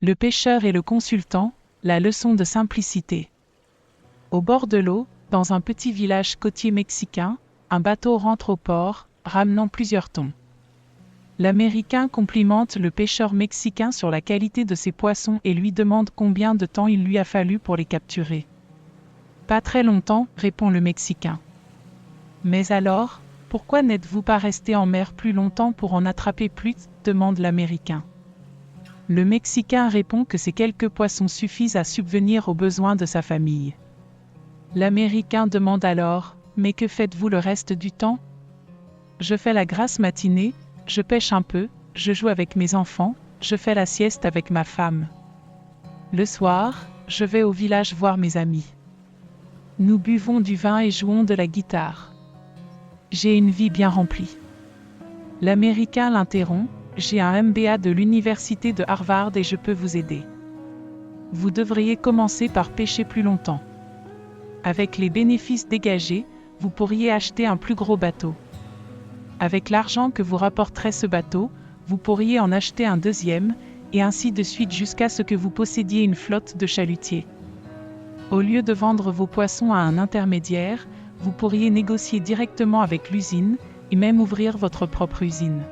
Le pêcheur et le consultant, la leçon de simplicité. Au bord de l'eau, dans un petit village côtier mexicain, un bateau rentre au port, ramenant plusieurs thons. L'Américain complimente le pêcheur mexicain sur la qualité de ses poissons et lui demande combien de temps il lui a fallu pour les capturer. Pas très longtemps, répond le Mexicain. Mais alors, pourquoi n'êtes-vous pas resté en mer plus longtemps pour en attraper plus ? Demande l'Américain. Le Mexicain répond que ces quelques poissons suffisent à subvenir aux besoins de sa famille. L'Américain demande alors « Mais que faites-vous le reste du temps ?»« Je fais la grasse matinée, je pêche un peu, je joue avec mes enfants, je fais la sieste avec ma femme. Le soir, je vais au village voir mes amis. Nous buvons du vin et jouons de la guitare. J'ai une vie bien remplie. » L'Américain l'interrompt. « J'ai un MBA de l'université de Harvard et je peux vous aider. Vous devriez commencer par pêcher plus longtemps. Avec les bénéfices dégagés, vous pourriez acheter un plus gros bateau. Avec l'argent que vous rapporterait ce bateau, vous pourriez en acheter un deuxième, et ainsi de suite jusqu'à ce que vous possédiez une flotte de chalutiers. Au lieu de vendre vos poissons à un intermédiaire, vous pourriez négocier directement avec l'usine, et même ouvrir votre propre usine.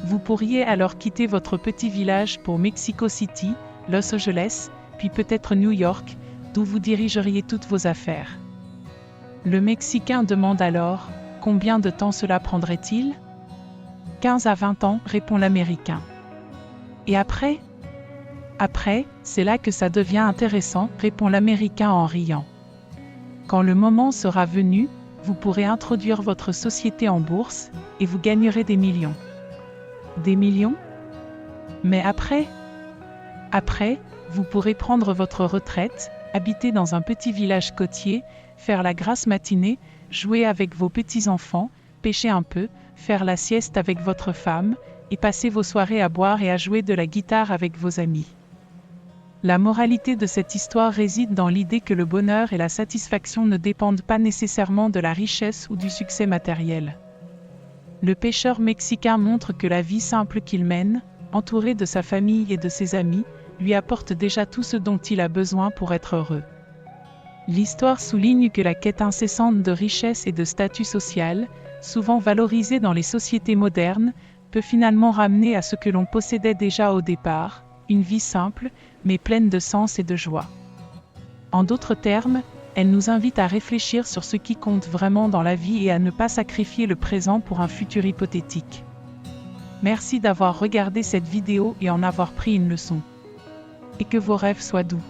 Vous pourriez alors quitter votre petit village pour Mexico City, Los Angeles, puis peut-être New York, d'où vous dirigeriez toutes vos affaires. » Le Mexicain demande alors « Combien de temps cela prendrait-il » ? « 15 à 20 ans, répond l'Américain. « Et après » ? « Après, c'est là que ça devient intéressant, répond l'Américain en riant. « Quand le moment sera venu, vous pourrez introduire votre société en bourse, et vous gagnerez des millions. » Des millions ? Mais après ? Après, vous pourrez prendre votre retraite, habiter dans un petit village côtier, faire la grasse matinée, jouer avec vos petits-enfants, pêcher un peu, faire la sieste avec votre femme, et passer vos soirées à boire et à jouer de la guitare avec vos amis. La moralité de cette histoire réside dans l'idée que le bonheur et la satisfaction ne dépendent pas nécessairement de la richesse ou du succès matériel. Le pêcheur mexicain montre que la vie simple qu'il mène, entouré de sa famille et de ses amis, lui apporte déjà tout ce dont il a besoin pour être heureux. L'histoire souligne que la quête incessante de richesse et de statut social, souvent valorisée dans les sociétés modernes, peut finalement ramener à ce que l'on possédait déjà au départ, une vie simple, mais pleine de sens et de joie. En d'autres termes, elle nous invite à réfléchir sur ce qui compte vraiment dans la vie et à ne pas sacrifier le présent pour un futur hypothétique. Merci d'avoir regardé cette vidéo et en avoir pris une leçon. Et que vos rêves soient doux.